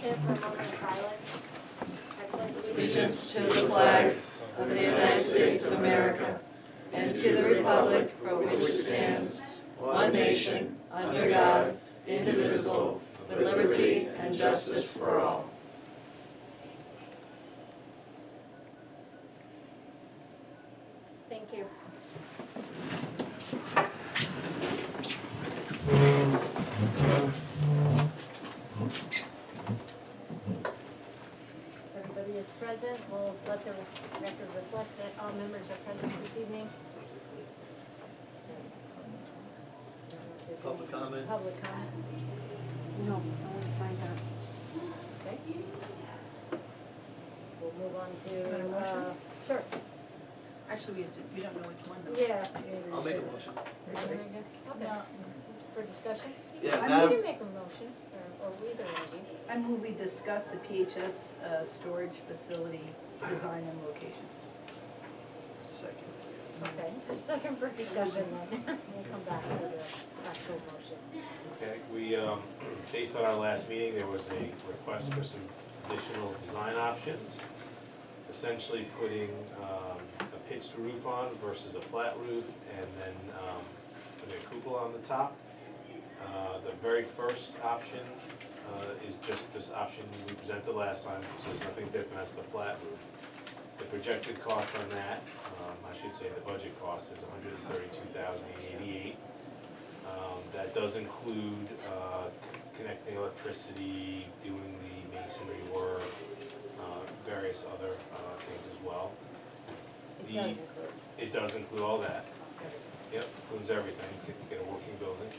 stand for a moment of silence. I pledge Allegiance to the flag of the United States of America and to the republic for which it stands, one nation, under God, indivisible, with liberty and justice for all. Thank you. Everybody is present. We'll let the record reflect that all members are present this evening. Public comment? Public comment. No one signed that. Okay. We'll move on Want a to, motion? sure. Actually, we don't know which one though. Yeah. I'll make a motion. Okay. For discussion? Yeah, I Madam- can make a motion, or either one of you. I move we discuss the PHS storage facility design and location. Second, yes. Okay, a second for discussion then. We'll come back to the actual motion. Okay, we, based on our last meeting, there was a request for some additional design options. Essentially putting a pitched roof on versus a flat roof, and then putting a cupola on the top. The very first option is just this option we presented last time, so there's nothing different, that's the flat roof. The projected cost on that, I should say the budget cost, is $132,088. That does include connecting electricity, doing the masonry work, various other things as well. It does include. It does include all that. Yep, includes everything, get a working building.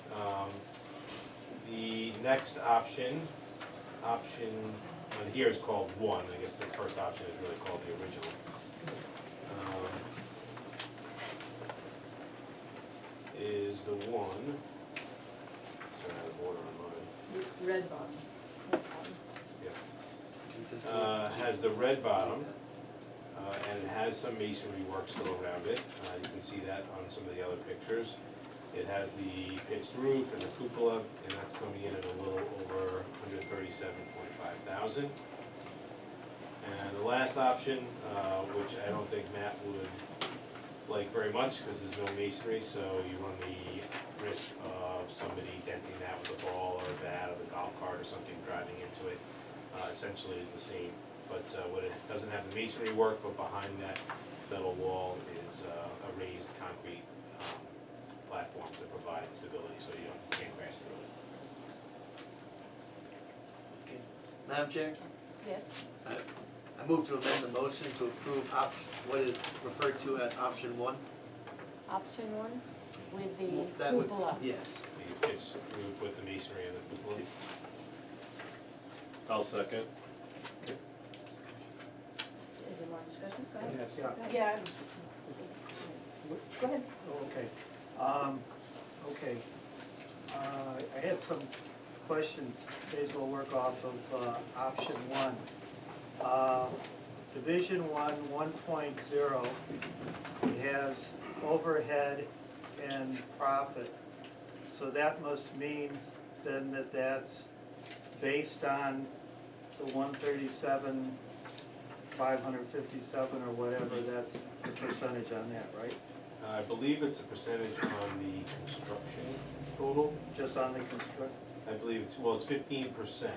The next option here is called 1, I guess the first option is really called the original. Is the one, sorry, I have water on mine. Red bottom. Yeah. Consistent. Has the red bottom, and it has some masonry work still around it. You can see that on some of the other pictures. It has the pitched roof and the cupola, and that's coming in at a little over $137,500. And the last option, which I don't think Matt would like very much because there's no masonry, so you run the risk of somebody denting that with a ball or a bat or the golf cart or something driving into it. Essentially is the same, but what it doesn't have the masonry work, but behind that metal wall is a raised concrete platform to provide stability so you can't crash through it. Okay. Madam Chair, Yes, I move to amend the motion to approve what is referred to as option 1. option 1 with the That would- cupola. Yes. The pitched roof with the masonry and the cupola. I'll second. Is there more discussion? Go ahead. Yeah, Yeah. Go ahead. okay. Okay. I had some questions, may as well work off of option 1. Division 1, 1.0, it has overhead and profit. So that must mean then that that's based on the 137,557 or whatever, that's the percentage on that, right? I believe it's a percentage on the construction total. Just on the construct, I believe it's 15%.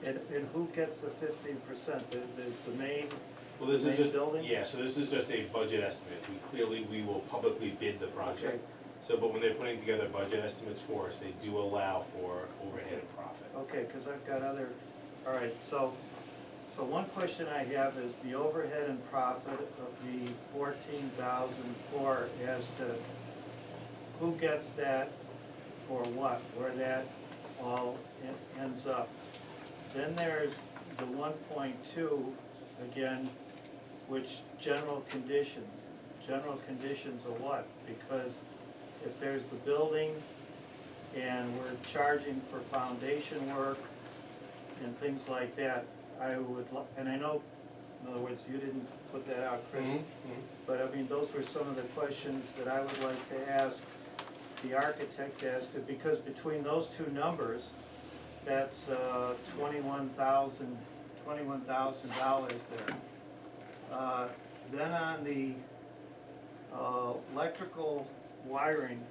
and who gets the 15%? The main, Well, this is Main just, building? yeah, so this is just a budget estimate. We will publicly bid the project. Okay. So, but when they're putting together budget estimates for us, they do allow for overhead and profit. okay, because I've got other, all right, so one question I have is the overhead and profit of the 14,004 as to who gets that for what, where that all ends up. Then there's the 1.2, again, which general conditions of what? Because if there's the building and we're charging for foundation work and things like that, I would, and I know, in other words, you didn't put that out, Chris, but I mean, those were some of the questions that I would like to ask the architect as to, because between those two numbers, that's $21,000 there. Then on the electrical wiring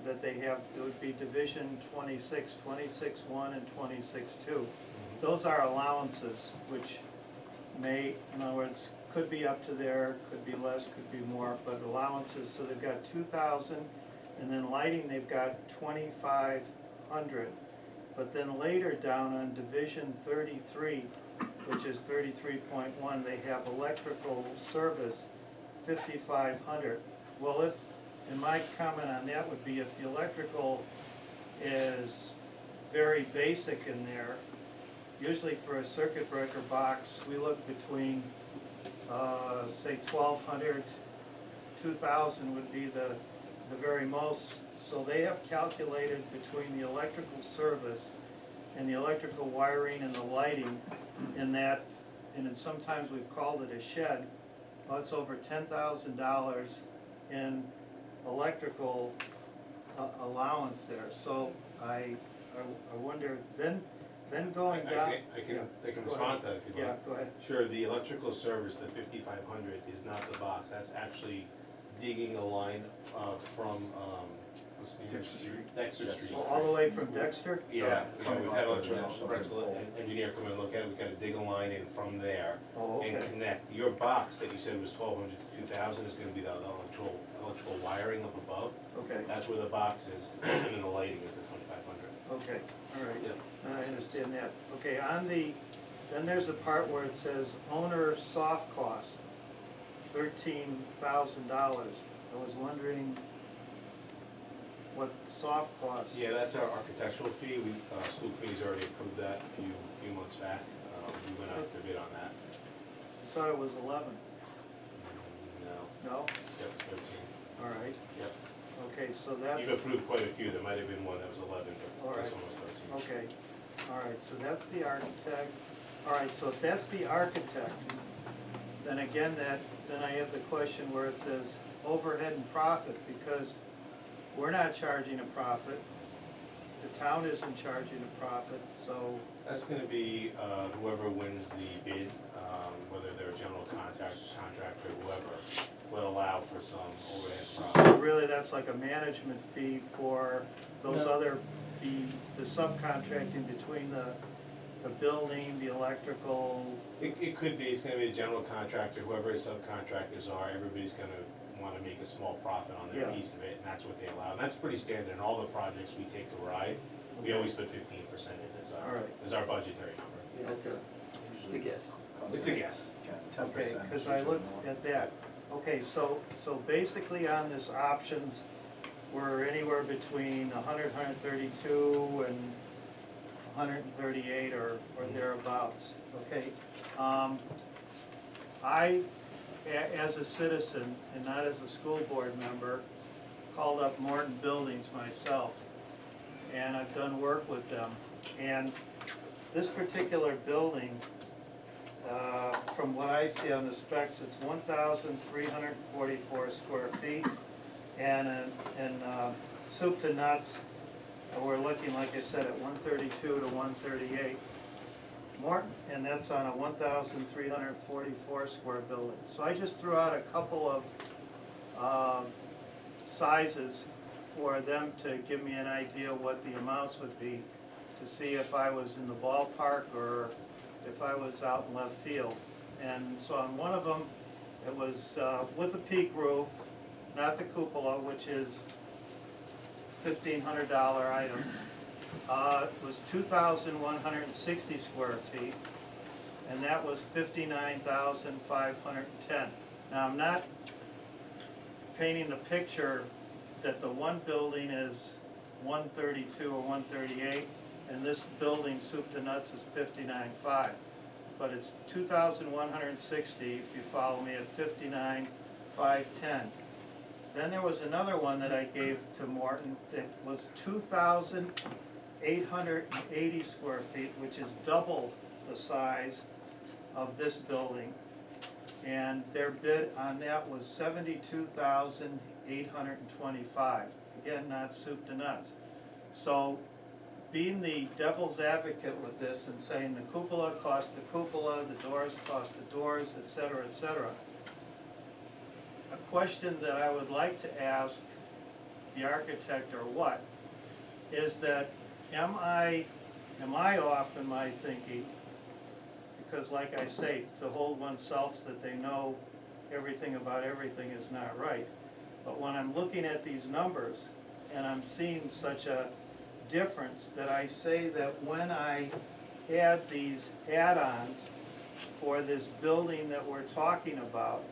that they have, it would be division 26.1 and 26.2. Those are allowances, which may, in other words, could be up to there, could be less, could be more, but allowances, so they've got 2,000, and then lighting, they've got 2,500. But then later down on division 33, which is 33.1, they have electrical service, 5,500. Well, if, and my comment on that would be if the electrical is very basic in there, usually for a circuit breaker box, we look between, say 1,200, 2,000 would be the very most. So they have calculated between the electrical service and the electrical wiring and the lighting in that, and then sometimes we've called it a shed, well, it's over $10,000 in electrical allowance there. So I wonder, then going down. I can Go respond ahead. to that if you'd Yeah, like. go ahead. Sure, the electrical service, the 5,500 is not the box, that's actually digging a line from, what's the name? Dexter Street. Dexter Street. Well, all the way from Dexter? Yeah, we've had an Electrical. engineer come in and look at it, we've got to dig a line in from there Oh, and okay. connect. Your box that you said was 1,200 to 2,000 is gonna be the electrical wiring up above. Okay, That's where the box is, and then the lighting is the 2,500. okay, all right. Yep. I understand that. Okay, on the, then there's a part where it says owner soft costs, $13,000. I was wondering what soft costs. Yeah, that's our architectural fee, school committee's already approved that a few months back, we went out to bid on that. I thought it was 11. No, No? yep, 13, All right, yep. okay, so that's, You've approved quite a few, there might have been one that was 11, All but this right. one was 13. okay, all right, so that's the architect. All right, so if that's the architect, then again, then I have the question where it says overhead and profit, because we're not charging a profit. The town isn't charging a profit, so, That's gonna be, whoever wins the bid, whether they're a general contractor, whoever, will allow for some overhead profit. so really that's like a management fee for those No. other, the subcontracting between the building, the electrical. It could be, it's gonna be a general contractor, whoever his subcontractors are, everybody's gonna wanna make a small profit on their Yeah. piece of it, and that's what they allow. And that's pretty standard in all the projects we take to ride, we always put 15% in All right. as our budgetary number. Yeah, it's a guess. It's a guess. Okay, because I looked at that. Okay, so basically on this options, we're anywhere between 100, 132 and 138 or thereabouts, okay? As a citizen and not as a school board member, called up Morton Buildings myself, and I've done work with them. And this particular building, from what I see on the specs, it's 1,344 square feet, and soup to nuts, we're looking, like I said, at 132 to 138. Morton, and that's on a 1,344 square building. So I just threw out a couple of sizes for them to give me an idea what the amounts would be, to see if I was in the ballpark or if I was out in left field. And so on one of them, it was with a peak roof, not the cupola, which is $1,500 item. It was 2,160 square feet, and that was 59,510. Now, I'm not painting the picture that the one building is 132 or 138, and this building, soup to nuts, is 59.5. But it's 2,160, if you follow me, at 59,510. Then there was another one that I gave to Morton that was 2,880 square feet, which is double the size of this building. And their bid on that was 72,825. Again, not soup to nuts. So being the devil's advocate with this and saying the cupola costs the cupola, the doors cost the doors, et cetera, et cetera. A question that I would like to ask the architect or what, is that am I off in my thinking? Because like I say, to hold oneself that they know everything about everything is not right. But when I'm looking at these numbers and I'm seeing such a difference, that I say that when I add these add-ons for this building that we're talking about,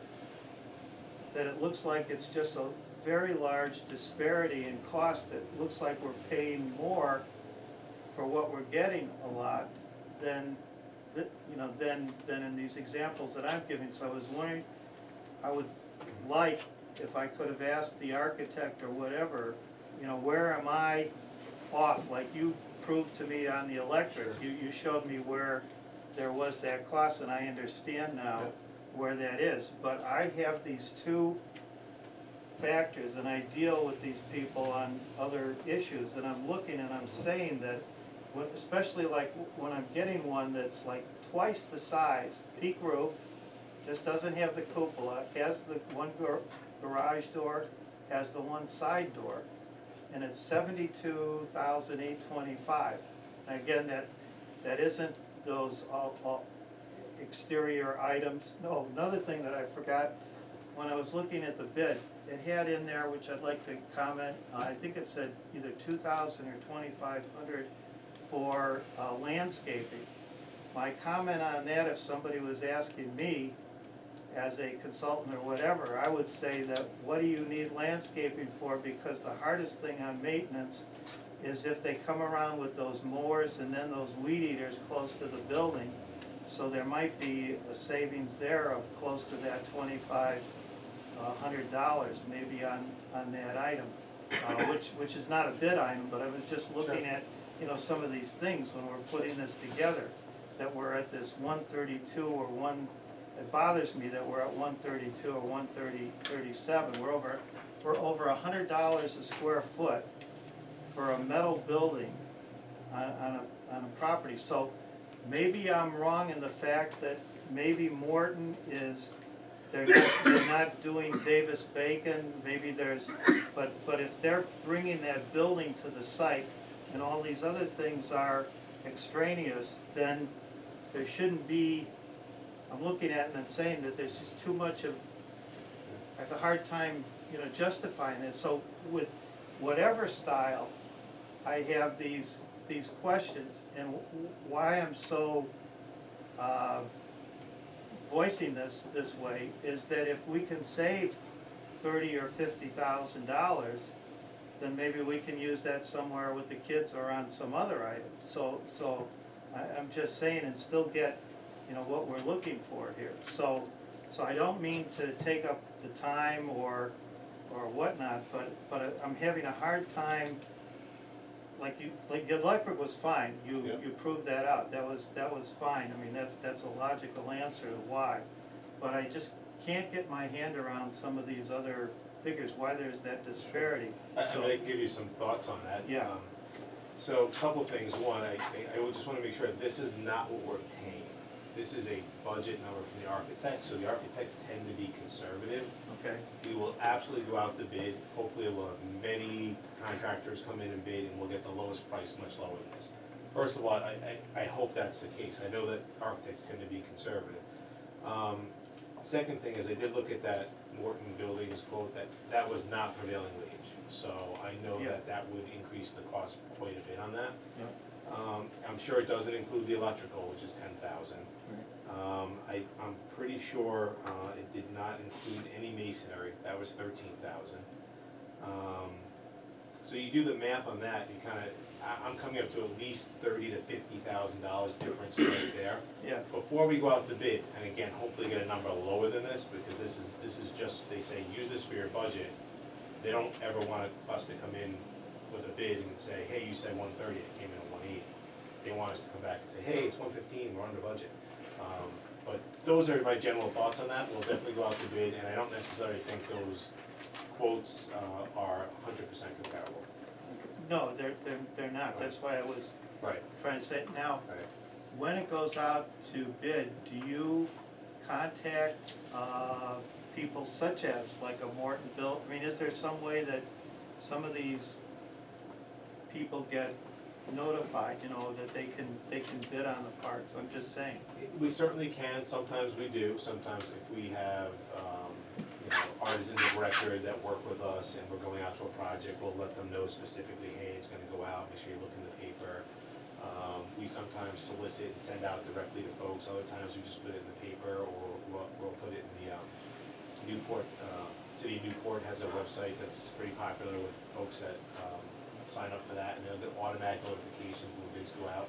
that it looks like it's just a very large disparity in cost. It looks like we're paying more for what we're getting a lot than, than in these examples that I'm giving. So I was wondering, I would like, if I could have asked the architect or whatever, where am I off? Like you proved to me on the electric, you showed me where there was that cost, and I understand now where that is. But I have these two factors, and I deal with these people on other issues, and I'm looking and I'm saying that, especially like when I'm getting one that's like twice the size, peak roof, just doesn't have the cupola, has the one garage door, has the one side door, and it's $72,825. And again, that isn't those all exterior items. No, another thing that I forgot, when I was looking at the bid, it had in there, which I'd like to comment, I think it said either 2,000 or 2,500 for landscaping. My comment on that, if somebody was asking me as a consultant or whatever, I would say that, what do you need landscaping for? Because the hardest thing on maintenance is if they come around with those mowers and then those weed eaters close to the building. So there might be a savings there of close to that $2,500 maybe on that item, which is not a bid item, but I was just looking at, some of these things when we're putting this together, that we're at this 132 or it bothers me that we're at 132 or 137. We're over $100 a square foot for a metal building on a property. So maybe I'm wrong in the fact that maybe Morton is, they're not doing Davis-Bacon, maybe but if they're bringing that building to the site and all these other things are extraneous, then there shouldn't be, I'm looking at it and saying that there's just too much of, I have a hard time, justifying it. So with whatever style, I have these questions, and why I'm so voicing this way is that if we can save $30,000 or $50,000, then maybe we can use that somewhere with the kids or on some other item. So I'm just saying, and still get what we're looking for here. So I don't mean to take up the time or whatnot, but I'm having a hard time. Like the electric was fine. You proved that out. That was fine. I mean, that's a logical answer to why. But I just can't get my hand around some of these other figures, why there's that disparity. I'm gonna give you some thoughts on that. Yeah. So a couple things. One, I just wanna make sure this is not what we're paying. This is a budget number from the architect, so the architects tend to be conservative. Okay. We will absolutely go out to bid. Hopefully we'll have many contractors come in and bid, and we'll get the lowest price much lower than this. First of all, I hope that's the case. I know that architects tend to be conservative. Second thing is, I did look at that Morton Buildings quote, that was not prevailing wage. So I know that would increase the cost quite a bit on that. Yeah. I'm sure it doesn't include the electrical, which is $10,000. I'm pretty sure it did not include any masonry. That was $13,000. So you do the math on that, you I'm coming up to at least $30,000 to $50,000 difference right there. Yeah. Before we go out to bid, and again, hopefully get a number lower than this, because this is just, they say, use this for your budget. They don't ever want us to come in with a bid and say, hey, you said 130, it came in at 180. They want us to come back and say, hey, it's 115, we're under budget. But those are my general thoughts on that. We'll definitely go out to bid, and I don't necessarily think those quotes are 100% comparable. No, they're not, that's why I was Right, trying to say, now, right. when it goes out to bid, do you contact, people such as like a Morton Bill? I mean, is there some way that some of these people get notified, you know, that they can bid on the parts? I'm just saying. We certainly can, sometimes we do, sometimes if we have, you know, artisans of record that work with us and we're going out to a project, we'll let them know specifically, hey, it's gonna go out, make sure you look in the paper. We sometimes solicit and send out directly to folks, other times we just put it in the paper, or we'll put it in the, Newport, City of Newport has a website that's pretty popular with folks that, sign up for that, and they'll get automatic notifications when bids go out.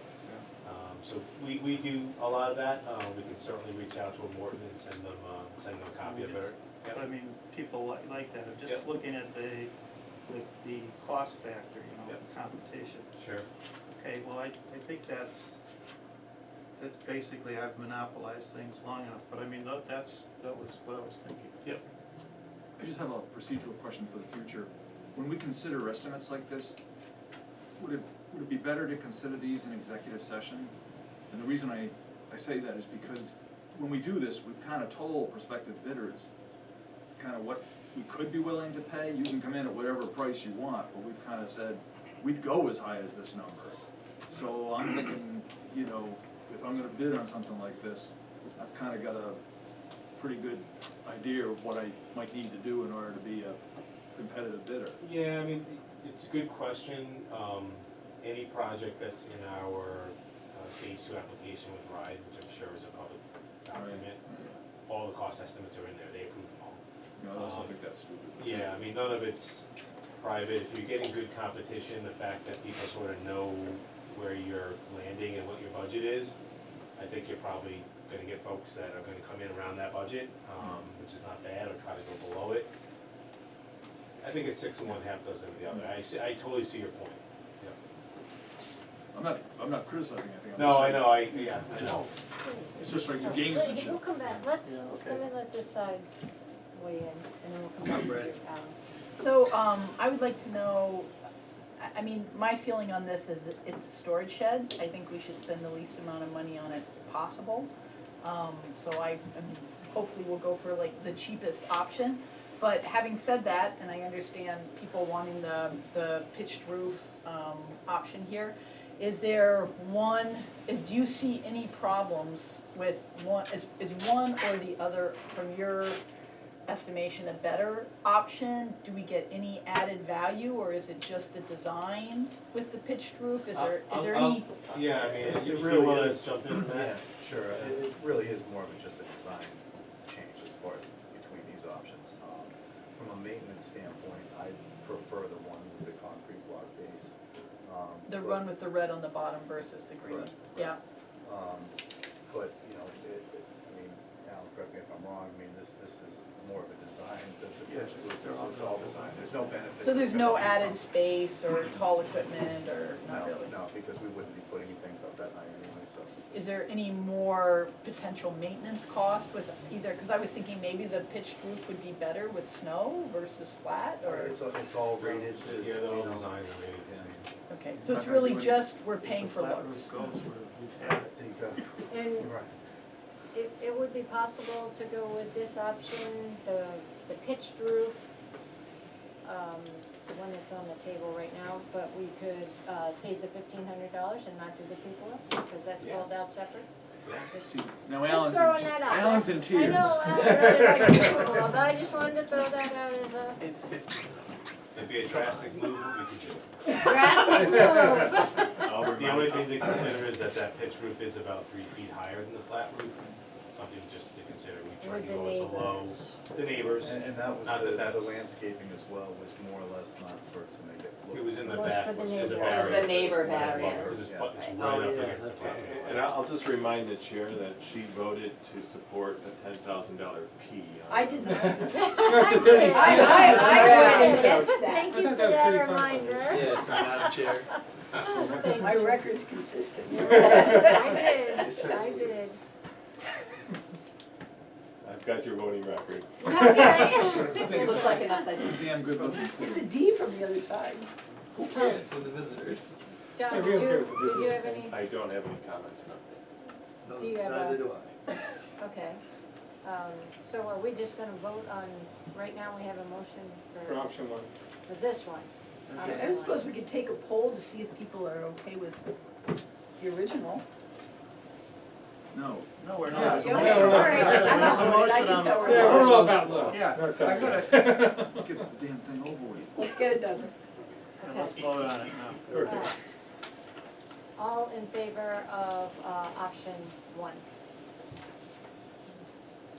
So we do a lot of that, we can certainly reach out to a Morton and send them a copy of it. But I mean, people like that, I'm just Yep. looking at the cost factor, you know, Yep. competition. Sure. Okay, well, I think that's basically, I've monopolized things long enough, but I mean, that was what I was thinking. Yep. I just have a procedural question for the future. When we consider estimates like this, would it be better to consider these in executive session? And the reason I say that is because when we do this, we've kind of told prospective bidders kind of what we could be willing to pay. You can come in at whatever price you want, but we've kind of said, we'd go as high as this number. So I'm thinking, you know, if I'm gonna bid on something like this, I've kind of got a pretty good idea of what I might need to do in order to be a competitive bidder. Yeah, I mean, it's a good question. Any project that's in our stage 2 application with RIDE, which I'm sure is a public document, all the cost estimates are in there, they approve them all. You know, I also think that's stupid. Yeah, I mean, none of it's private. If you're getting good competition, the fact that people sort of know where you're landing and what your budget is, I think you're probably gonna get folks that are gonna come in around that budget, which is not bad, or try to go below it. I think it's 6 of one, half dozen of the other. I totally see your point. I'm not criticizing anything. I'm No, just I saying- know, I know. It's just like the Wait, gamesmanship. we'll come back, let's, Yeah, okay. let me let this side weigh in, and then we'll come back I'm to ready. Alan. So, I would like to know, I mean, my feeling on this is it's a storage shed. I think we should spend the least amount of money on it possible. So I mean, hopefully we'll go for like the cheapest option. But having said that, and I understand people wanting the pitched roof, option here, do you see any problems with is one or the other, from your estimation, a better option? Do we get any added value, or is it just the design with the pitched roof? Is there any? Yeah, I mean, It if you really wanna is. jump in, Matt? Yes, sure, it really is more of just a design change as far as between these options. From a maintenance standpoint, I prefer the one with the concrete block base. The but- run with the red on the bottom versus the green? Correct. Yeah, But, you know, I mean, Alan, correct me if I'm wrong, I mean, this is more of a design, the pitch roof, it's all design, there's no benefit. so there's no coming added from- space or tall equipment, or not really? No, because we wouldn't be putting things up that high anyway, so. Is there any more potential maintenance cost with either, because I was thinking maybe the pitched roof would be better with snow versus flat, or? It's all rated to, Yeah, they're all you know, designed and rated the yeah. same. Okay, Not so it's gonna really do it. just, we're If paying the for flat looks. roof goes, we've had it. And You're right. it would be possible to go with this option, the pitched roof, the one that's on the table right now, but we could, save the $1,500 and not do the cupola, because that's Yeah. spelled out separate. Just See, now just Alan's throwing in, that out. Alan's in I tears. know, I really like the cupola, but I just wanted to throw that out as a It's 50. It'd be a drastic move, but we could do it. drastic move. The only thing to consider is that pitch roof is about 3 feet higher than the flat roof, something just to consider. We try With to the go with below neighbors. the neighbors. And that was, Not the that's- landscaping as well was more or less not for, to make it look. It was in the Was back, for the was a neighbors. barrier. It was the neighbor It's barriers. it's Yeah. right Oh, up yeah, against that's the right. property line. And I'll just remind the chair that she voted to support the $10,000 P. I did not. That's a I voted against that. Thank you for that reminder. Yes, Madam Chair. Thank My you. record's consistent. I did. I've got your voting record. Okay. It looks like an upside down. It's a damn good looking It's a thing. D from the other side. Who cares? And the visitors. John, Yeah, did we don't care you, what the did you business have any? I don't have any comments, no. No, Do you have neither a- do I. Okay. So are we just gonna vote on, right now we have a motion For for option one. this one? I don't suppose we could take a poll to see if people are okay with the original. No, we're Yeah, not. There's a okay, motion. all right, I'm There's not a voting, I motion can on tell the we're Yeah, floor. we're all about love. Yeah, That's I how gotta- it is. Let's get the damn thing over with. Let's get it done. Let's vote on it now. Okay. All in favor of, option one?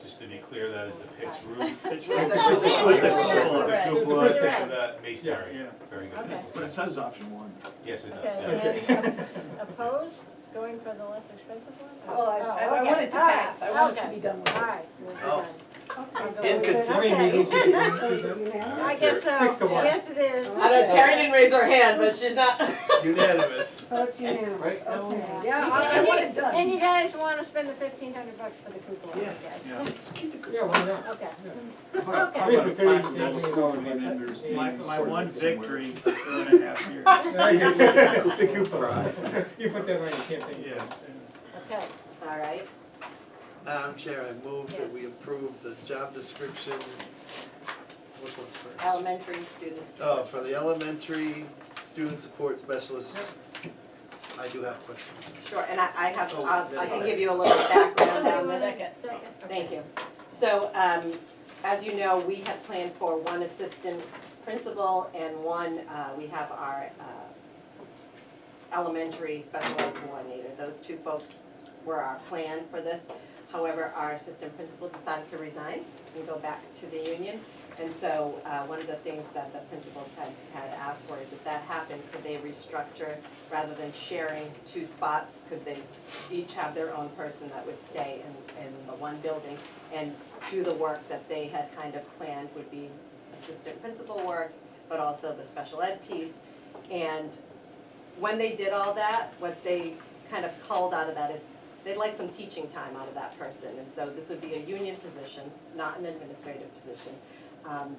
Just to be clear, that is the pitched roof. Pitch Yeah, roof. the cupola. With the Yeah. cupola. Right. The cupola. You're right. For the masonry, Yeah. very good. Okay. But it says option one. Yes, it does, Okay, yeah. and opposed, going for the less expensive one? Well, I Oh, okay. want it to All right. pass, I want us to Okay. be done with it. All right, we'll be Oh. done. Inconsistent. I guess so, 6 to 1. yes it is. I know Terry didn't raise her hand, but she's not. Unanimous. So it's unanimous, okay. Yeah, I want it done. And you guys wanna spend the $1,500 for the cupola, I Yes. guess? Yeah. Let's keep the Yeah, why not? Okay. How about Okay. a It's a plaque pretty- that it's will a- remain under- My sort of one somewhere. victory for 2.5 years. The cupola. You put that on your campaign. Yeah. Okay, All right. Madam Chair, I move that Yes. we approve the job description. Which one's first? Elementary students. Oh, for the elementary student support specialist. I do have questions. Sure, and I have, Oh, I can second. give you a little background somebody on wanna, this. second? Thank you. So, as you know, we had planned for one assistant principal and one, we have our elementary special ed coordinator. Those two folks were our plan for this. However, our assistant principal decided to resign and go back to the union. And so, one of the things that the principals had asked for is if that happened, could they restructure, rather than sharing two spots, could they each have their own person that would stay in the one building and do the work that they had kind of planned would be assistant principal work, but also the special ed piece. And when they did all that, what they kind of culled out of that is they'd like some teaching time out of that person. And so this would be a union position, not an administrative position.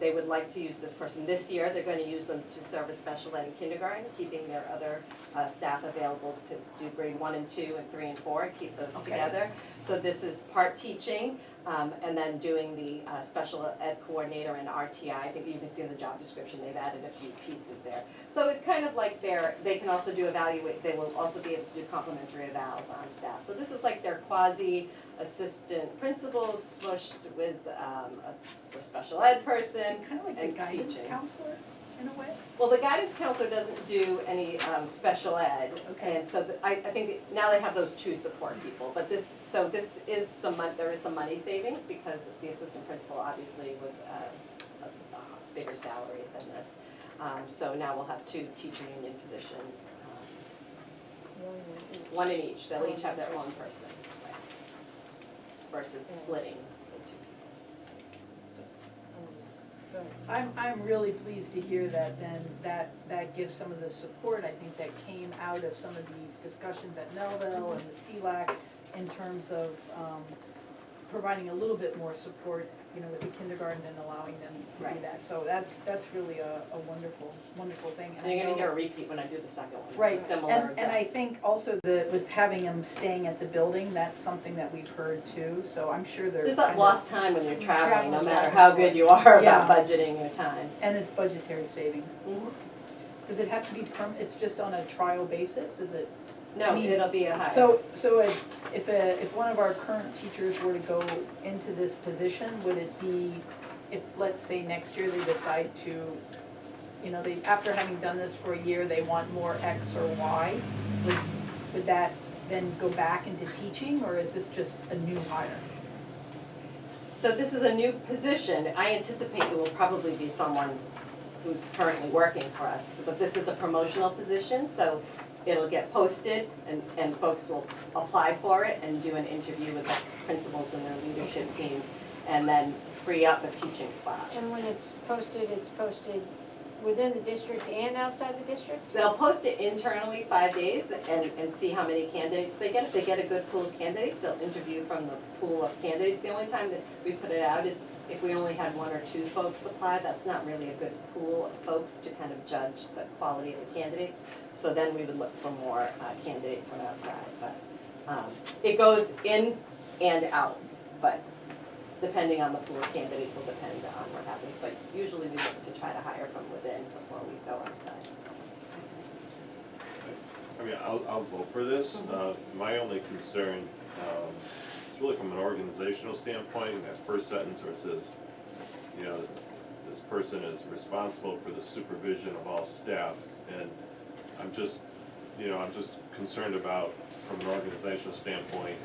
They would like to use this person this year. They're going to use them to serve as special ed in kindergarten, keeping their other staff available to do grade 1 and 2 and 3 and 4, keep those Okay. together. So this is part teaching, and then doing the special ed coordinator and RTI. I think you can see in the job description, they've added a few pieces there. So it's kind of like they can also do they will also be able to do complementary evals on staff. So this is like their quasi assistant principals smushed with a special ed person Kind of like the and guidance teaching. counselor, in a way? Well, the guidance counselor doesn't do any special ed, Okay. and so I think that now they have those two support people. But this is there is some money savings because the assistant principal obviously was a bigger salary than this. So now we'll have two teacher union positions, one in each. They'll each have their own person, right, versus splitting the two people. I'm really pleased to hear that then, that gives some of the support, I think, that came out of some of these discussions at Melville and the CLAC in terms of, providing a little bit more support, with the kindergarten and allowing them to do Right. that. So that's really a wonderful, wonderful thing. And you're I gonna know- hear a repeat when I do the second one. Right, Similar, and I yes. think also with having them staying at the building, that's something that we've heard too, so I'm sure they're There's kind that of- lost time when you're traveling, no Traveling matter back how and good forth. you are Yeah. about budgeting your time. And it's budgetary savings. Mhm. Does it have to be it's just on a trial basis, is it? No, I mean, it'll be a higher. So if one of our current teachers were to go into this position, would it be, if, let's say, next year they decide to, after having done this for a year, they want more X or Y, would that then go back into teaching, or is this just a new hire? So this is a new position. I anticipate it will probably be someone who's currently working for us. But this is a promotional position, so it'll get posted and folks will apply for it and do an interview with the principals and their leadership teams and then free up a teaching spot. And when it's posted within the district and outside the district? They'll post it internally 5 days and see how many candidates they get. If they get a good pool of candidates, they'll interview from the pool of candidates. The only time that we put it out is if we only had one or two folks apply, that's not really a good pool of folks to kind of judge the quality of the candidates. So then we would look for more candidates from outside, but it goes in and out, but depending on the pool of candidates will depend on what happens, but usually we look to try to hire from within before we go outside. I mean, I'll vote for this. My only concern, is really from an organizational standpoint, that first sentence where it says, you know, this person is responsible for the supervision of all staff, and I'm just concerned about, from an organizational standpoint,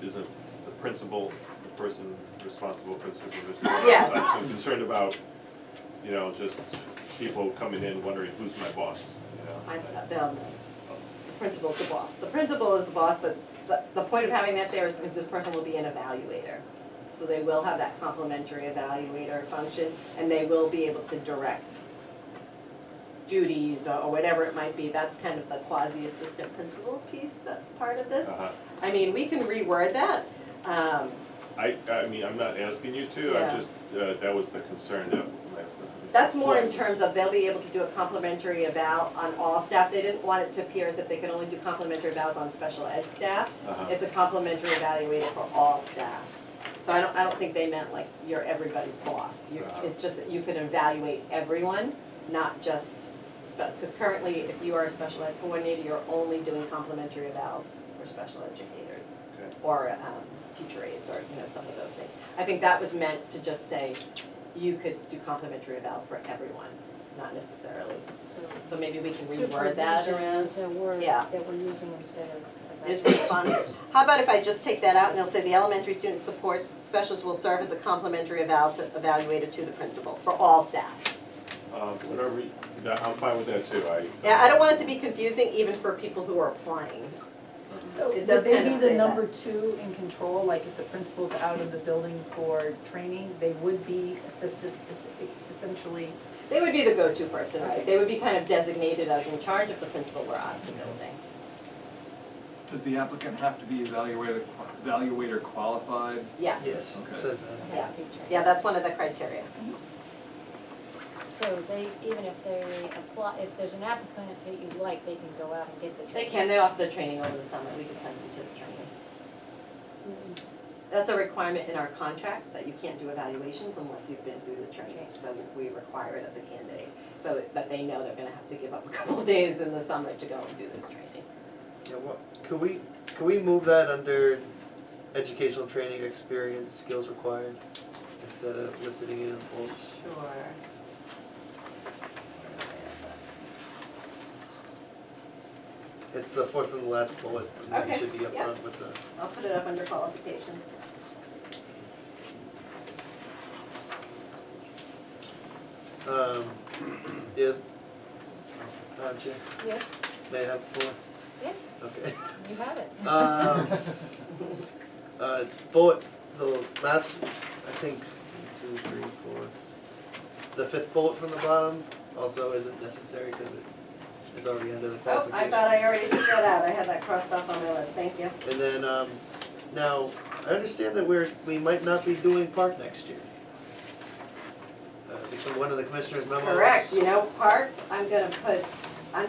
isn't the principal the person responsible for the supervision? Yes. I'm concerned about, you know, just people coming in wondering who's my boss, you know? The principal's the boss. The principal is the boss, but the point of having that there is because this person will be an evaluator. So they will have that complementary evaluator function, and they will be able to direct duties or whatever it might be. That's kind of the quasi-assistant principal piece that's part of this. I mean, we can reword that. I mean, I'm not asking you to, Yeah. I'm just, that was the concern that. That's more in terms of they'll be able to do a complimentary eval on all staff. They didn't want it to appear as if they could only do complimentary evals on special ed staff. It's a complimentary evaluator for all staff. So I don't think they meant like you're everybody's boss. It's just that you can evaluate everyone, not just, because currently if you are a special ed coordinator, you're only doing complimentary evals for special educators. Okay. Or teacher aides or, you know, some of those things. I think that was meant to just say, you could do complimentary evals for everyone, not necessarily. So maybe we can reword that around. Supervision is a word Yeah. that we're using instead of. Is responsive. How about if I just take that out and they'll say the elementary student support specialist will serve as a complimentary evaluator to the principal for all staff. Whatever, I'm fine with that too, Yeah, I don't want it to be confusing even for people who are applying. So It would does they kind be of the say number two in control, like if the principal's out of the building for training, they would be assisted essentially? They would be the go-to person, right? Okay. They would be kind of designated as in charge if the principal were out of the building. Does the applicant have to be evaluator qualified? Yes. Yes, Okay. it says that. Yeah. Yeah, that's one of the criteria. So they, even if they apply, if there's an applicant that you like, they can go out and get the They training. can, they offer the training over the summer, we can send them to the training. That's a requirement in our contract, that you can't do evaluations unless you've been through the training, so we require it of the candidate, so that they know they're gonna have to give up a couple days in the summer to go and do this training. Yeah, what, could we move that under educational training experience, skills required, instead of listing it in bullets? Sure. It's the fourth from the last bullet, and then it Okay, should be up yeah. front with the. I'll put it up under qualifications. Yeah. Madam Chair, Yes, may I have the floor? yeah, Okay. you have it. Bullet, the last, I think, 1, 2, 3, 4. The fifth bullet from the bottom also isn't necessary because it is already under the Oh, qualifications. I thought I already took that out, I had that crossed off on my list, thank you. And then, now, I understand that we might not be doing park next year. From one of the commissioner's memos. Correct, you know, park, I'm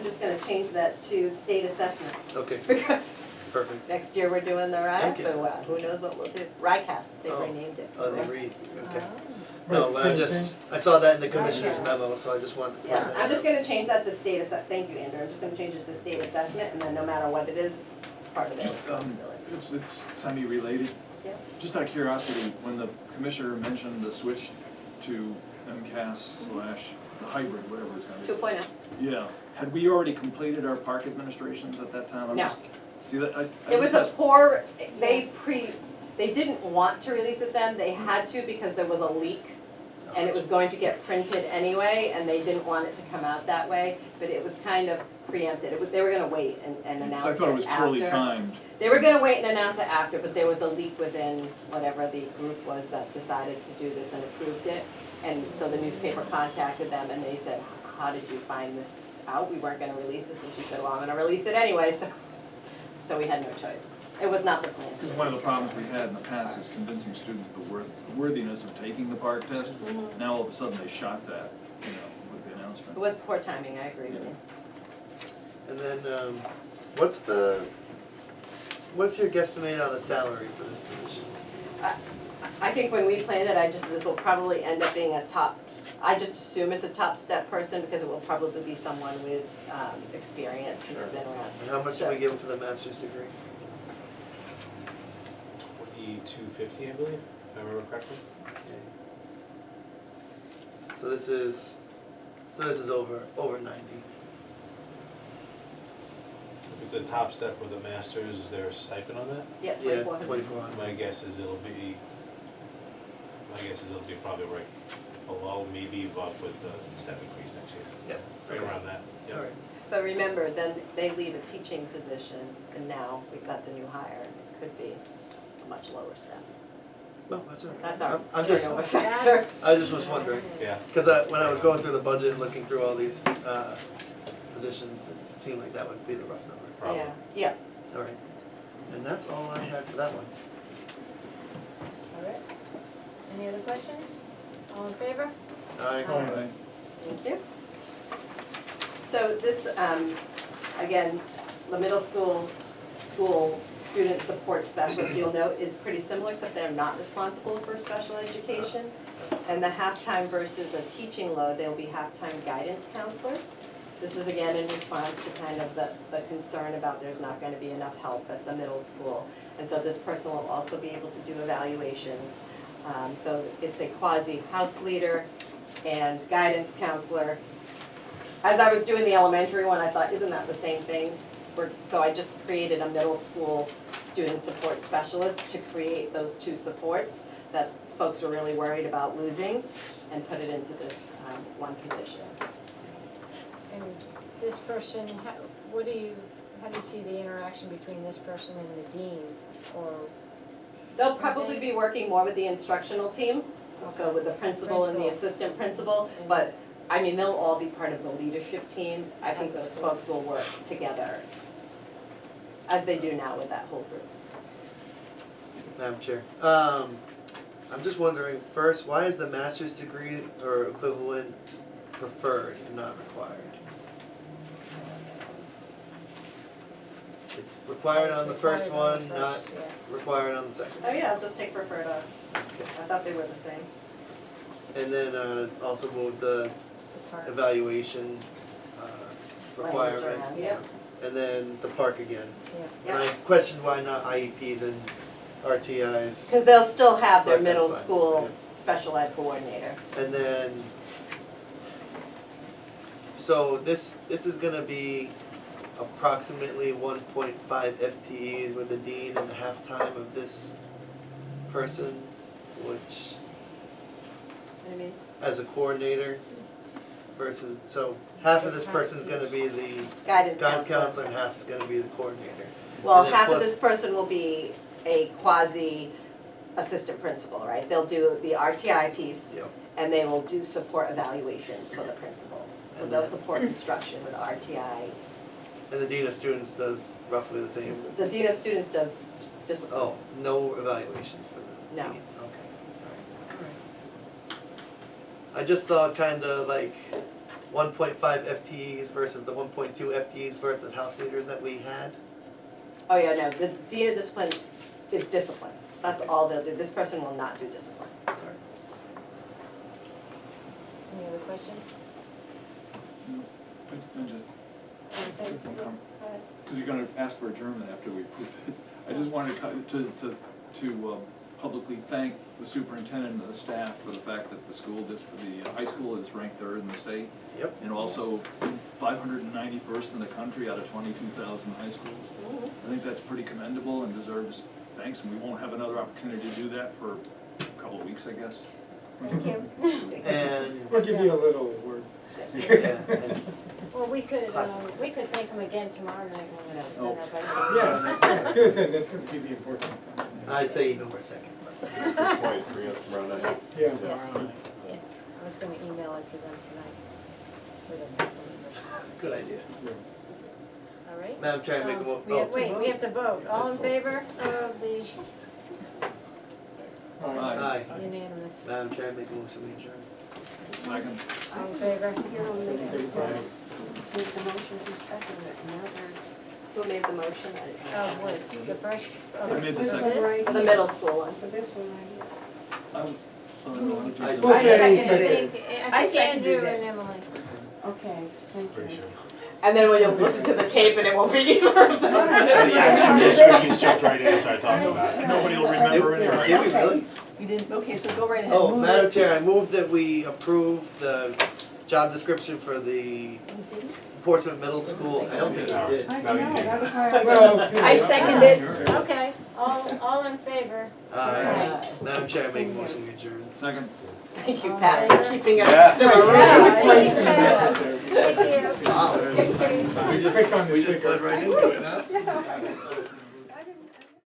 just gonna change that to state assessment, Okay, because perfect. next year we're doing the RICE, MCAS. but who knows what we'll do, RICAS, they Oh. renamed it. Oh, they read, okay. Right, No, but same I saw that in the commissioner's Gotcha. memo, so I just wanted to point Yes, that I'm just out. gonna change that to state thank you, Andrew, I'm just gonna change it to state assessment, and then no matter what it is, it's part of their Just, responsibility. it's semi-related. Yeah. Just out of curiosity, when the commissioner mentioned the switch to MCAS/the hybrid, whatever it's gonna be. 2.0. Yeah, had we already completed our park administrations at that time? I'm No. just- See, that, I It just was a had- poor, they didn't want to release it then, they had to because there was a leak. And it was going to get printed anyway, and they didn't want it to come out that way, but it was kind of preempted. They were gonna wait and announce it So I after. thought it was poorly timed. They were gonna wait and announce it after, but there was a leak within whatever the group was that decided to do this and approved it. And so the newspaper contacted them and they said, how did you find this out? We weren't gonna release this, and she said, well, I'm gonna release it anyway, so we had no choice. It was not the plan. Because one of the problems we had in the past is convincing students the worthiness of taking the park test. Mhm. Now all of a sudden they shot that, with the announcement. It was poor timing, I agree with you. And then, what's your guesstimate on the salary for this position? I think when we planned it, this will probably end up being I just assume it's a top step person because it will probably be someone with experience who's been around. And how much do we give them for the master's degree? $22.50, I believe, if I remember correctly. Okay. So this is over 90. If it's a top step with a master's, is there a stipend on that? Yep, Yeah, 2400. 2400. My guess is it'll be probably right below, maybe above with the step increase next year, Yeah. right around that, yeah. All right. But remember, then they leave a teaching position, and now that's a new hire, and it could be a much lower step. No, that's all right. That's our I'm just, turnover factor. I just was wondering. Yeah. Because when I was going through the budget and looking through all these positions, it seemed like that would be the rough number. Probably. Yeah, All right. And that's all I had for that one. All right. Any other questions? All in favor? Aye. Aye. thank you. So this, again, the middle school student support specialist, you'll note, is pretty similar, except they're not responsible for special education. And the halftime versus a teaching load, they'll be halftime guidance counselor. This is again in response to kind of the concern about there's not going to be enough help at the middle school. And so this person will also be able to do evaluations. So it's a quasi-house leader and guidance counselor. As I was doing the elementary one, I thought, isn't that the same thing? So I just created a middle school student support specialist to create those two supports that folks were really worried about losing and put it into this one position. And this person, how do you see the interaction between this person and the dean, or? They'll probably be working more with the instructional team, so with the principal and the assistant principal, but I mean, they'll all be part of the leadership team. I think those folks will work together, as they do now with that whole group. Madam Chair. I'm just wondering, first, why is the master's degree or equivalent preferred and not required? It's required on the first one, not required on the second. Oh yeah, I'll just take preferred off. Okay. I thought they were the same. And then also move the evaluation requirement. around, yeah. And then the park again. Yeah. And I questioned why not IEPs and RTIs. Because they'll still have their But that's middle fine, school special ed coordinator. And then, so this is gonna be approximately 1.5 FTEs with the dean and the halftime of this person, which, I mean, as a coordinator versus, so half of this person's gonna be the guidance guidance counselor. counselor and half is gonna be the coordinator. Well, And then half of plus- this person will be a quasi assistant principal, right? They'll do the RTI piece Yep. and they will do support evaluations for the principal. So And they'll then- support instruction with RTI. And the dean of students does roughly the same. The dean of students does discipline. Oh, no evaluations for the No. dean, okay, alright. I just saw kinda like 1.5 FTEs versus the 1.2 FTEs for the house leaders that we had. Oh yeah, no, the dean of discipline is discipline. That's all they'll do. This person will not do discipline. Sorry. Any other questions? I just, Anything? Go ahead. because you're gonna ask for adjournment after we approve this. I just wanted to publicly thank the superintendent and the staff for the fact that the high school is ranked third in the state. Yep. And also 591st in the country out of 22,000 high schools. I think that's pretty commendable and deserves thanks, and we won't have another opportunity to do that for a couple of weeks, I guess. Thank you. And, We'll give you a little word. yeah, and Well, we could Classic. thank them again tomorrow night when we Oh. send our budget. Yeah, that's good, that's gonna be the important. I'd say even more second, but. Good point, bring up tomorrow night. Yeah. Yes, yeah. I was gonna email it to them tonight. For the council members. Good idea. All right. Madam Chair, I make a We have, wait, we have to vote. All in Vote. favor of the Aye. unanimous? Madam Chair, I make a motion we adjourn. Second. All in favor? You're on the, make the motion, who seconded it, now Who made the motion? Oh, what, the first, I made the this? second. This? For the middle school one. for this one right I- We'll I say seconded, anything. I I think Andrew seconded it. and Emily. here. Okay, thank Pretty you. sure. And then when you'll listen to the tape and it won't be either of those. Actually, you just jumped right in and started talking about it. Nobody will remember Did anyway. we really? You didn't, okay, so go right ahead. Oh, Move Madam it. Chair, I move that we approve the job description for the Portsmouth Middle School. I don't think we did. I No, you know, didn't. that's why I. Well, I second it. Okay, all in favor? Aye. Madam Chair, I make a motion we adjourn. Second. Thank you, Pat, for keeping us Yeah. to a Yeah. routine. Thank you. Wow. Thank you. We just, Quick on the we just trigger. bled right into it, huh?